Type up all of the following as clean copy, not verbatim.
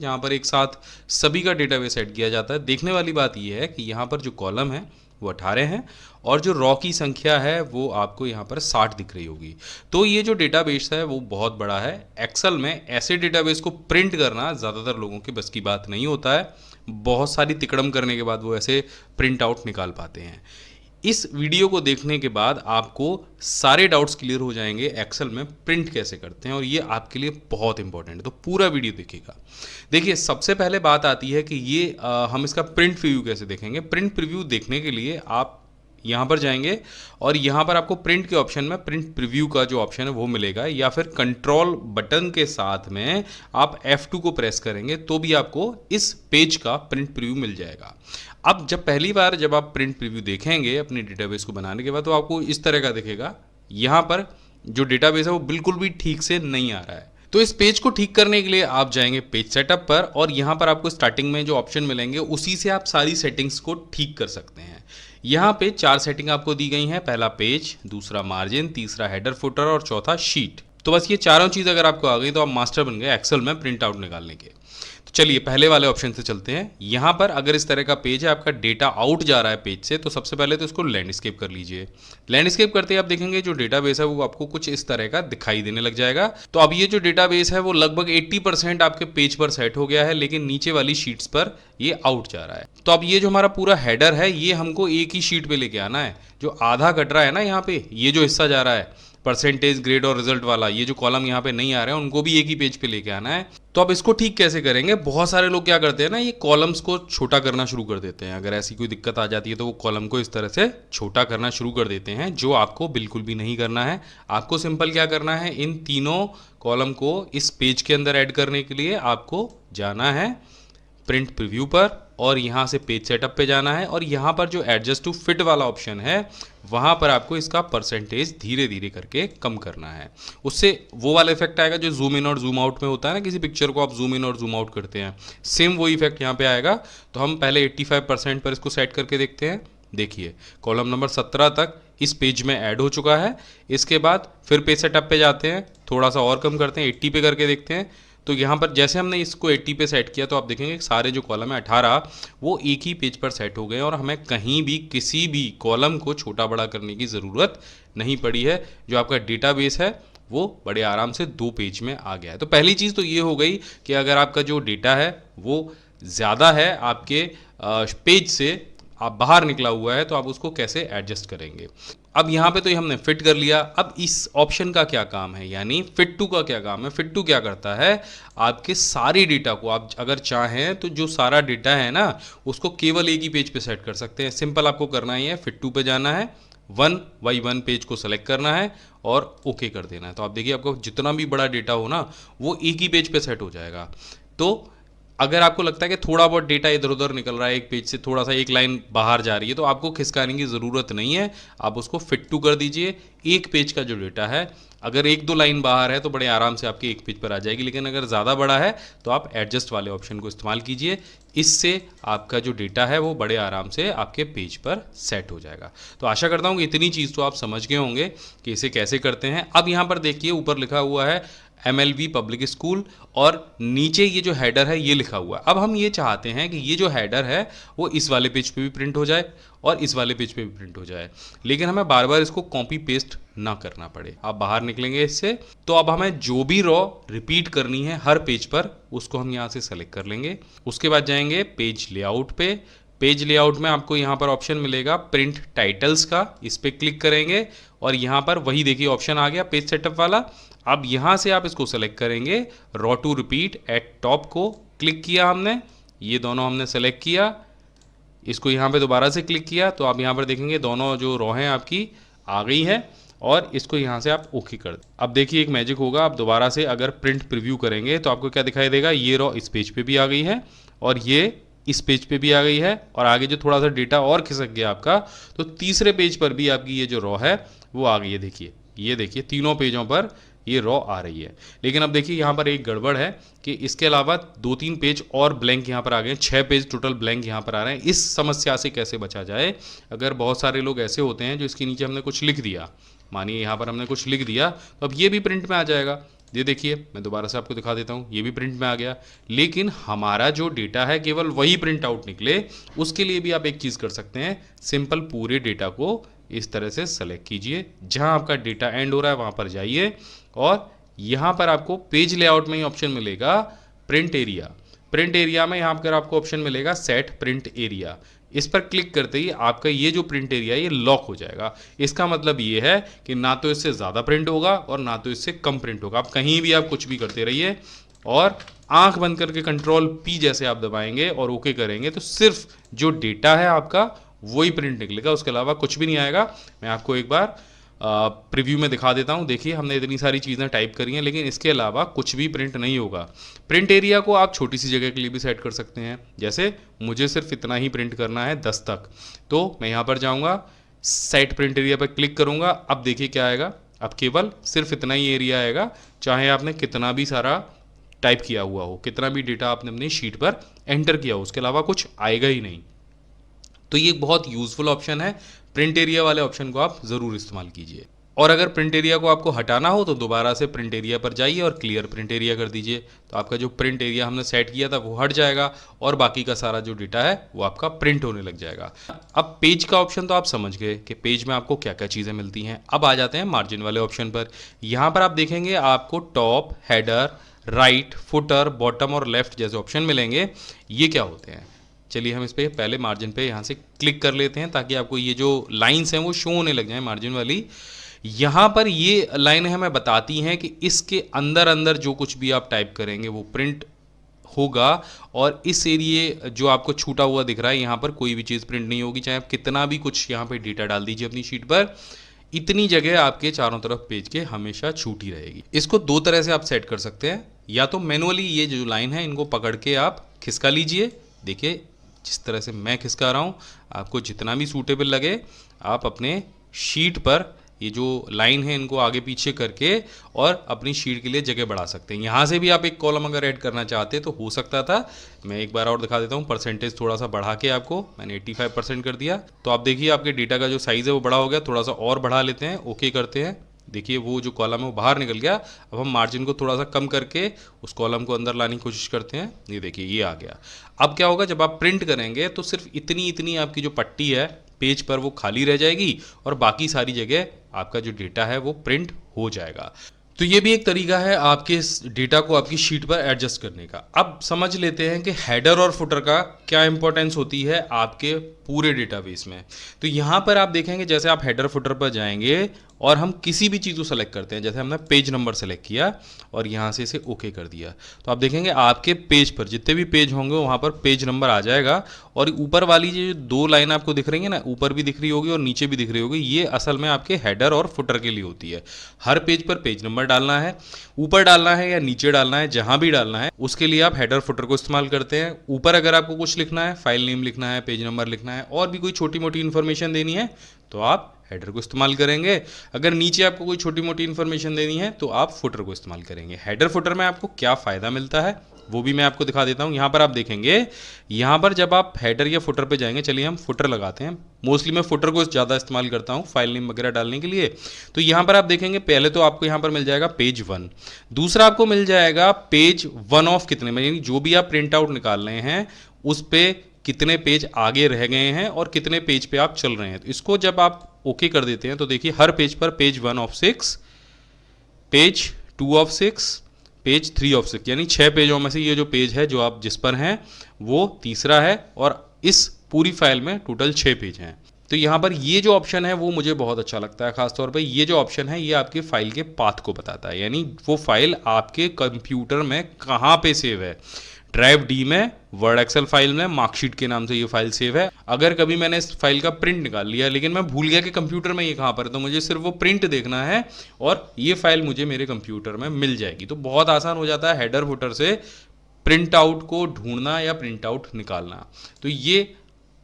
जहाँ पर एक साथ सभी का डेटाबेस ऐड किया जाता है। देखने वाली बात यह है कि यहाँ पर जो कॉलम है वो 18 हैं और जो रॉ की संख्या है वो आपको यहाँ पर 60 दिख रही होगी। तो ये जो डेटाबेस है वो बहुत बड़ा है। एक्सेल में ऐसे डेटाबेस को प्रिंट करना ज़्यादातर लोगों के बस की बात नहीं होता है। बहुत सारी तिकड़म करने के बाद वो ऐसे प्रिंट आउट निकाल पाते हैं। इस वीडियो को देखने के बाद आपको सारे डाउट्स क्लियर हो जाएंगे एक्सेल में प्रिंट कैसे करते हैं, और ये आपके लिए बहुत इंपॉर्टेंट है, तो पूरा वीडियो देखिएगा। देखिए, सबसे पहले बात आती है कि ये हम इसका प्रिंट प्रीव्यू कैसे देखेंगे। प्रिंट प्रीव्यू देखने के लिए आप यहाँ पर जाएंगे और यहाँ पर आपको प्रिंट के ऑप्शन में प्रिंट प्रीव्यू का जो ऑप्शन है वो मिलेगा, या फिर कंट्रोल बटन के साथ में आप F2 को प्रेस करेंगे तो भी आपको इस पेज का प्रिंट प्रीव्यू मिल जाएगा। अब पहली बार जब आप प्रिंट प्रीव्यू देखेंगे अपनी डेटाबेस को बनाने के बाद, तो आपको इस तरह का दिखेगा। यहाँ पर जो डेटाबेस है वो बिल्कुल भी ठीक से नहीं आ रहा है। तो इस पेज को ठीक करने के लिए आप जाएंगे पेज सेटअप पर, और यहाँ पर आपको स्टार्टिंग में जो ऑप्शन मिलेंगे उसी से आप सारी सेटिंग्स को ठीक कर सकते हैं। यहाँ पे 4 सेटिंग आपको दी गई हैं। पहला पेज, दूसरा मार्जिन, तीसरा हेडर फुटर और चौथा शीट। तो बस ये चारों चीज़ अगर आपको आ गई तो आप मास्टर बन गए एक्सेल में प्रिंट आउट निकालने के। तो चलिए पहले वाले ऑप्शन से चलते हैं। यहाँ पर अगर इस तरह का पेज है, आपका डेटा आउट जा रहा है पेज से, तो सबसे पहले तो इसको लैंडस्केप कर लीजिए। लैंडस्केप करते ही आप देखेंगे जो डेटाबेस है वो आपको कुछ इस तरह का दिखाई देने लग जाएगा। तो अब ये जो डेटाबेस है वो लगभग 80% आपके पेज पर सेट हो गया है, लेकिन नीचे वाली शीट्स पर ये आउट जा रहा है। तो अब ये जो हमारा पूरा हेडर है ये हमको एक ही शीट पे लेके आना है। जो आधा कट रहा है ना यहाँ पे, ये जो हिस्सा जा रहा है परसेंटेज, ग्रेड और रिजल्ट वाला, ये जो कॉलम यहाँ पे नहीं आ रहे हैं उनको भी एक ही पेज पे लेके आना है। तो अब इसको ठीक कैसे करेंगे। बहुत सारे लोग क्या करते हैं ना, ये कॉलम्स को छोटा करना शुरू कर देते हैं। अगर ऐसी कोई दिक्कत आ जाती है तो वो कॉलम को इस तरह से छोटा करना शुरू कर देते हैं, जो आपको बिल्कुल भी नहीं करना है। आपको सिंपल क्या करना है, इन तीनों कॉलम को इस पेज के अंदर ऐड करने के लिए आपको जाना है प्रिंट प्रीव्यू पर, और यहाँ से पेज सेटअप पे जाना है, और यहाँ पर जो एडजस्ट टू फिट वाला ऑप्शन है वहाँ पर आपको इसका परसेंटेज धीरे धीरे करके कम करना है। उससे वो वाला इफेक्ट आएगा जो जूम इन और जूम आउट में होता है ना, किसी पिक्चर को आप जूम इन और जूम आउट करते हैं, सेम वो इफेक्ट यहाँ पे आएगा। तो हम पहले 85% पर इसको सेट करके देखते हैं। देखिए कॉलम नंबर 17 तक इस पेज में ऐड हो चुका है। इसके बाद फिर पेज सेटअप पे जाते हैं, थोड़ा सा और कम करते हैं, 80 पे करके देखते हैं। तो यहाँ पर जैसे हमने इसको 80 पे सेट किया तो आप देखेंगे सारे जो कॉलम है 18 वो एक ही पेज पर सेट हो गए, और हमें कहीं भी किसी भी कॉलम को छोटा बड़ा करने की ज़रूरत नहीं पड़ी है। जो आपका डेटाबेस है वो बड़े आराम से 2 पेज में आ गया है। तो पहली चीज़ तो ये हो गई कि अगर आपका जो डेटा है वो ज़्यादा है आपके पेज से, आप बाहर निकला हुआ है, तो आप उसको कैसे एडजस्ट करेंगे। अब यहाँ पे तो ये हमने फिट कर लिया। अब इस ऑप्शन का क्या काम है, यानी फिट टू का क्या काम है। फिट टू क्या करता है, आपके सारे डेटा को आप अगर चाहें तो जो सारा डेटा है ना उसको केवल एक ही पेज पे सेट कर सकते हैं। सिंपल आपको करना ही है, फिट टू पे जाना है, 1 बाई 1 पेज को सेलेक्ट करना है और ओके कर देना है। तो आप देखिए आपको जितना भी बड़ा डेटा हो ना वो एक ही पेज पे सेट हो जाएगा। तो अगर आपको लगता है कि थोड़ा बहुत डेटा इधर उधर निकल रहा है, एक पेज से थोड़ा सा एक लाइन बाहर जा रही है, तो आपको खिसकाने की ज़रूरत नहीं है। आप उसको फिट टू कर दीजिए। एक पेज का जो डेटा है अगर 1-2 लाइन बाहर है तो बड़े आराम से आपके एक पेज पर आ जाएगी, लेकिन अगर ज़्यादा बड़ा है तो आप एडजस्ट वाले ऑप्शन को इस्तेमाल कीजिए। इससे आपका जो डेटा है वो बड़े आराम से आपके पेज पर सेट हो जाएगा। तो आशा करता हूँ कि इतनी चीज़ तो आप समझ गए होंगे कि इसे कैसे करते हैं। अब यहाँ पर देखिए ऊपर लिखा हुआ है MLB पब्लिक स्कूल, और नीचे ये जो हेडर है ये लिखा हुआ है। अब हम ये चाहते हैं कि ये जो हेडर है वो इस वाले पेज पे भी प्रिंट हो जाए और इस वाले पेज पे भी प्रिंट हो जाए, लेकिन हमें बार बार इसको कॉपी पेस्ट ना करना पड़े। आप बाहर निकलेंगे इससे, तो अब हमें जो भी रॉ रिपीट करनी है हर पेज पर उसको हम यहाँ से सेलेक्ट कर लेंगे। उसके बाद जाएंगे पेज लेआउट पे। पेज लेआउट में आपको यहाँ पर ऑप्शन मिलेगा प्रिंट टाइटल्स का, इस पर क्लिक करेंगे और यहाँ पर वही देखिए ऑप्शन आ गया पेज सेटअप वाला। अब यहाँ से आप इसको सेलेक्ट करेंगे, row to repeat at top को क्लिक किया हमने, ये दोनों हमने सेलेक्ट किया। इसको यहाँ पे दोबारा से क्लिक किया तो आप यहाँ पर देखेंगे दोनों जो रॉ हैं आपकी आ गई है, और इसको यहाँ से आप ओके कर दें। अब देखिए एक मैजिक होगा, आप दोबारा से अगर प्रिंट प्रीव्यू करेंगे तो आपको क्या दिखाई देगा, ये रॉ इस पेज पे भी आ गई है और ये इस पेज पे भी आ गई है, और आगे जो थोड़ा सा डेटा और खिसक गया आपका तो तीसरे पेज पर भी आपकी ये जो रॉ है वो आ गई है। देखिए ये देखिए तीनों पेजों पर ये रॉ आ रही है। लेकिन अब देखिए यहाँ पर एक गड़बड़ है कि इसके अलावा 2-3 पेज और ब्लैंक यहाँ पर आ गए हैं, 6 पेज टोटल ब्लैंक यहाँ पर आ रहे हैं। इस समस्या से कैसे बचा जाए। अगर बहुत सारे लोग ऐसे होते हैं जो इसके नीचे हमने कुछ लिख दिया, मानिए यहाँ पर हमने कुछ लिख दिया, तो अब ये भी प्रिंट में आ जाएगा। ये देखिए, मैं दोबारा से आपको दिखा देता हूँ, ये भी प्रिंट में आ गया। लेकिन हमारा जो डेटा है केवल वही प्रिंट आउट निकले, उसके लिए भी आप एक चीज़ कर सकते हैं, सिंपल पूरे डेटा को इस तरह से सेलेक्ट कीजिए, जहाँ आपका डेटा एंड हो रहा है वहाँ पर जाइए और यहाँ पर आपको पेज लेआउट में ही ऑप्शन मिलेगा प्रिंट एरिया। प्रिंट एरिया में यहाँ पर आपको ऑप्शन मिलेगा सेट प्रिंट एरिया। इस पर क्लिक करते ही आपका ये जो प्रिंट एरिया है ये लॉक हो जाएगा। इसका मतलब ये है कि ना तो इससे ज़्यादा प्रिंट होगा और ना तो इससे कम प्रिंट होगा। आप कहीं भी आप कुछ भी करते रहिए और आंख बंद करके कंट्रोल पी जैसे आप दबाएंगे और ओके करेंगे तो सिर्फ जो डेटा है आपका वही प्रिंट निकलेगा, उसके अलावा कुछ भी नहीं आएगा। मैं आपको एक बार प्रीव्यू में दिखा देता हूँ। देखिए, हमने इतनी सारी चीज़ें टाइप करी हैं लेकिन इसके अलावा कुछ भी प्रिंट नहीं होगा। प्रिंट एरिया को आप छोटी सी जगह के लिए भी सेट कर सकते हैं, जैसे मुझे सिर्फ इतना ही प्रिंट करना है 10 तक, तो मैं यहाँ पर जाऊँगा, सेट प्रिंट एरिया पर क्लिक करूँगा। अब देखिए क्या आएगा, अब केवल सिर्फ इतना ही एरिया आएगा, चाहे आपने कितना भी सारा टाइप किया हुआ हो, कितना भी डेटा आपने अपनी शीट पर एंटर किया हो, उसके अलावा कुछ आएगा ही नहीं। तो ये बहुत यूज़फुल ऑप्शन है, प्रिंट एरिया वाले ऑप्शन को आप ज़रूर इस्तेमाल कीजिए। और अगर प्रिंट एरिया को आपको हटाना हो तो दोबारा से प्रिंट एरिया पर जाइए और क्लियर प्रिंट एरिया कर दीजिए, तो आपका जो प्रिंट एरिया हमने सेट किया था वो हट जाएगा और बाकी का सारा जो डेटा है वो आपका प्रिंट होने लग जाएगा। अब पेज का ऑप्शन तो आप समझ गए कि पेज में आपको क्या क्या चीज़ें मिलती हैं। अब आ जाते हैं मार्जिन वाले ऑप्शन पर। यहाँ पर आप देखेंगे आपको top, header, right, footer, bottom और लेफ्ट जैसे ऑप्शन मिलेंगे। ये क्या होते हैं, चलिए हम इस पर पहले मार्जिन पे यहाँ से क्लिक कर लेते हैं ताकि आपको ये जो लाइंस हैं वो शो होने लग जाए मार्जिन वाली। यहाँ पर ये लाइनें हमें बताती हैं कि इसके अंदर अंदर जो कुछ भी आप टाइप करेंगे वो प्रिंट होगा और इस एरिए जो आपको छूटा हुआ दिख रहा है यहाँ पर कोई भी चीज़ प्रिंट नहीं होगी, चाहे आप कितना भी कुछ यहाँ पे डेटा डाल दीजिए अपनी शीट पर, इतनी जगह आपके चारों तरफ पेज के हमेशा छूटी रहेगी। इसको दो तरह से आप सेट कर सकते हैं, या तो मैनुअली ये जो लाइन है इनको पकड़ के आप खिसका लीजिए। देखिए जिस तरह से मैं खिसका रहा हूँ, आपको जितना भी सूटेबल लगे आप अपने शीट पर ये जो लाइन है इनको आगे पीछे करके और अपनी शीट के लिए जगह बढ़ा सकते हैं। यहाँ से भी आप एक कॉलम अगर ऐड करना चाहते तो हो सकता था। मैं एक बार और दिखा देता हूँ, परसेंटेज थोड़ा सा बढ़ा के आपको मैंने 85% कर दिया, तो आप देखिए आपके डेटा का जो साइज़ है वो बड़ा हो गया। थोड़ा सा और बढ़ा लेते हैं, ओके करते हैं, देखिए वो जो कॉलम है वो बाहर निकल गया। अब हम मार्जिन को थोड़ा सा कम करके उस कॉलम को अंदर लाने की कोशिश करते हैं, ये देखिए ये आ गया। अब क्या होगा, जब आप प्रिंट करेंगे तो सिर्फ इतनी इतनी आपकी जो पट्टी है पेज पर वो खाली रह जाएगी और बाकी सारी जगह आपका जो डेटा है वो प्रिंट हो जाएगा। तो ये भी एक तरीका है आपके इस डेटा को आपकी शीट पर एडजस्ट करने का। अब समझ लेते हैं कि हेडर और फुटर का क्या इंपॉर्टेंस होती है आपके पूरे डेटाबेस में। तो यहाँ पर आप देखेंगे जैसे आप हेडर फुटर पर जाएंगे और हम किसी भी चीज़ को सेलेक्ट करते हैं, जैसे हमने पेज नंबर सेलेक्ट किया और यहाँ से इसे ओके कर दिया, तो आप देखेंगे आपके पेज पर जितने भी पेज होंगे वहाँ पर पेज नंबर आ जाएगा। और ऊपर वाली जो दो लाइन आपको दिख रही है ना, ऊपर भी दिख रही होगी और नीचे भी दिख रही होगी, ये असल में आपके हेडर और फुटर के लिए होती है। हर पेज पर पेज नंबर डालना है, ऊपर डालना है या नीचे डालना है, जहाँ भी डालना है उसके लिए आप हेडर फुटर को इस्तेमाल करते हैं। ऊपर अगर आपको कुछ लिखना है, फाइल नेम लिखना है, पेज नंबर लिखना है और भी कोई छोटी मोटी इन्फॉर्मेशन देनी है तो आप हेडर को इस्तेमाल करेंगे। अगर नीचे आपको कोई छोटी मोटी इन्फॉर्मेशन देनी है तो आप फुटर को इस्तेमाल करेंगे। हेडर फुटर में आपको क्या फ़ायदा मिलता है वो भी मैं आपको दिखा देता हूँ। यहाँ पर आप देखेंगे, यहाँ पर जब आप हेडर या फुटर पे जाएंगे, चलिए हम फुटर लगाते हैं, मोस्टली मैं फुटर को ज़्यादा इस्तेमाल करता हूँ फाइल नेम वगैरह डालने के लिए। तो यहाँ पर आप देखेंगे पहले तो आपको यहाँ पर मिल जाएगा पेज 1, दूसरा आपको मिल जाएगा पेज 1 ऑफ कितने में, यानी जो भी आप प्रिंट आउट निकाल रहे हैं उस पर कितने पेज आगे रह गए हैं और कितने पेज पे आप चल रहे हैं। तो इसको जब आप ओके कर देते हैं तो देखिए हर पेज पर page 1 of 6, page 2 of 6, page 3 of 6, यानी 6 पेजों में से ये जो पेज है जो आप जिस पर हैं वो तीसरा है और इस पूरी फाइल में टोटल 6 पेज हैं। तो यहाँ पर ये जो ऑप्शन है वो मुझे बहुत अच्छा लगता है, खासतौर पे ये जो ऑप्शन है ये आपके फाइल के पाथ को बताता है, यानी वो फाइल आपके कंप्यूटर में कहाँ पे सेव है। ड्राइव डी में, वर्ड एक्सेल फाइल में, मार्कशीट के नाम से ये फाइल सेव है। अगर कभी मैंने इस फाइल का प्रिंट निकाल लिया लेकिन मैं भूल गया कि कंप्यूटर में ये कहाँ पर है, तो मुझे सिर्फ वो प्रिंट देखना है और ये फाइल मुझे मेरे कंप्यूटर में मिल जाएगी। तो बहुत आसान हो जाता है हेडर फुटर से प्रिंट आउट को ढूंढना या प्रिंट आउट निकालना। तो ये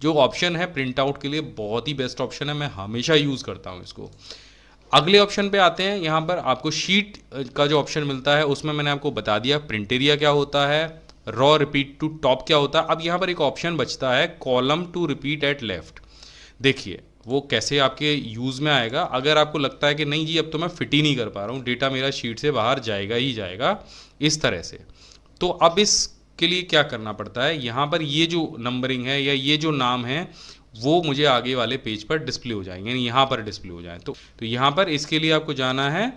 जो ऑप्शन है प्रिंट आउट के लिए बहुत ही बेस्ट ऑप्शन है, मैं हमेशा यूज़ करता हूँ इसको। अगले ऑप्शन पे आते हैं। यहाँ पर आपको शीट का जो ऑप्शन मिलता है उसमें मैंने आपको बता दिया प्रिंट एरिया क्या होता है, रॉ रिपीट टू टॉप क्या होता है। अब यहाँ पर एक ऑप्शन बचता है column to repeat at left. देखिए वो कैसे आपके यूज़ में आएगा। अगर आपको लगता है कि नहीं जी अब तो मैं फिट ही नहीं कर पा रहा हूँ, डेटा मेरा शीट से बाहर जाएगा ही जाएगा इस तरह से, तो अब इसके लिए क्या करना पड़ता है, यहाँ पर ये जो नंबरिंग है या ये जो नाम है वो मुझे आगे वाले पेज पर डिस्प्ले हो जाएंगे, यानी यहाँ पर डिस्प्ले हो जाए। तो यहाँ पर इसके लिए आपको जाना है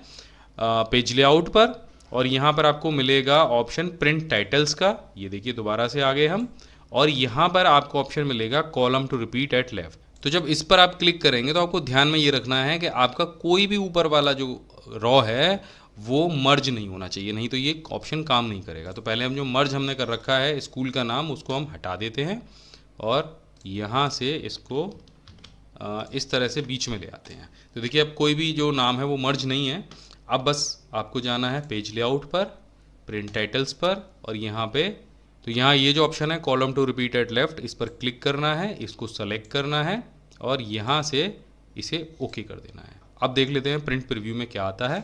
पेज लेआउट पर, और यहाँ पर आपको मिलेगा ऑप्शन प्रिंट टाइटल्स का। ये देखिए दोबारा से आ गए हम, और यहाँ पर आपको ऑप्शन मिलेगा column to repeat at left. तो जब इस पर आप क्लिक करेंगे तो आपको ध्यान में ये रखना है कि आपका कोई भी ऊपर वाला जो रॉ है वो मर्ज नहीं होना चाहिए, नहीं तो ये ऑप्शन काम नहीं करेगा। तो पहले हम जो मर्ज हमने कर रखा है स्कूल का नाम, उसको हम हटा देते हैं और यहाँ से इसको इस तरह से बीच में ले आते हैं। तो देखिए अब कोई भी जो नाम है वो मर्ज नहीं है। अब बस आपको जाना है पेज लेआउट पर, प्रिंट टाइटल्स पर, और यहाँ पे तो यहाँ ये जो ऑप्शन है column to repeat at left, इस पर क्लिक करना है, इसको सेलेक्ट करना है और यहाँ से इसे ओके कर देना है। अब देख लेते हैं प्रिंट प्रीव्यू में क्या आता है।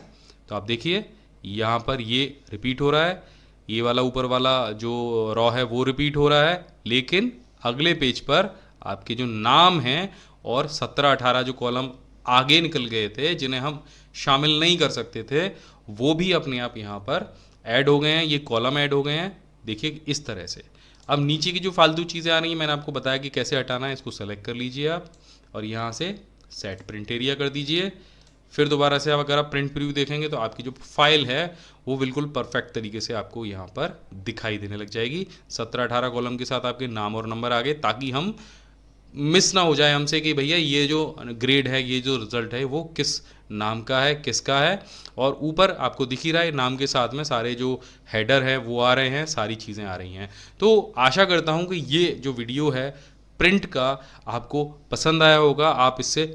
तो आप देखिए यहाँ पर ये रिपीट हो रहा है, ये वाला ऊपर वाला जो रॉ है वो रिपीट हो रहा है, लेकिन अगले पेज पर आपके जो नाम हैं और 17-18 जो कॉलम आगे निकल गए थे जिन्हें हम शामिल नहीं कर सकते थे, वो भी अपने आप यहाँ पर ऐड हो गए हैं, ये कॉलम ऐड हो गए हैं। देखिए इस तरह से। अब नीचे की जो फालतू चीज़ें आ रही हैं मैंने आपको बताया कि कैसे हटाना है, इसको सेलेक्ट कर लीजिए आप और यहाँ से सेट प्रिंट एरिया कर दीजिए। फिर दोबारा से आप अगर आप प्रिंट प्रीव्यू देखेंगे तो आपकी जो फाइल है वो बिल्कुल परफेक्ट तरीके से आपको यहाँ पर दिखाई देने लग जाएगी। 17-18 कॉलम के साथ आपके नाम और नंबर आ गए, ताकि हम मिस ना हो जाए हमसे कि भैया ये जो ग्रेड है, ये जो रिज़ल्ट है वो किस नाम का है, किसका है। और ऊपर आपको दिख ही रहा है नाम के साथ में सारे जो हेडर है वो आ रहे हैं, सारी चीज़ें आ रही हैं। तो आशा करता हूँ कि ये जो वीडियो है प्रिंट का आपको पसंद आया होगा, आप इससे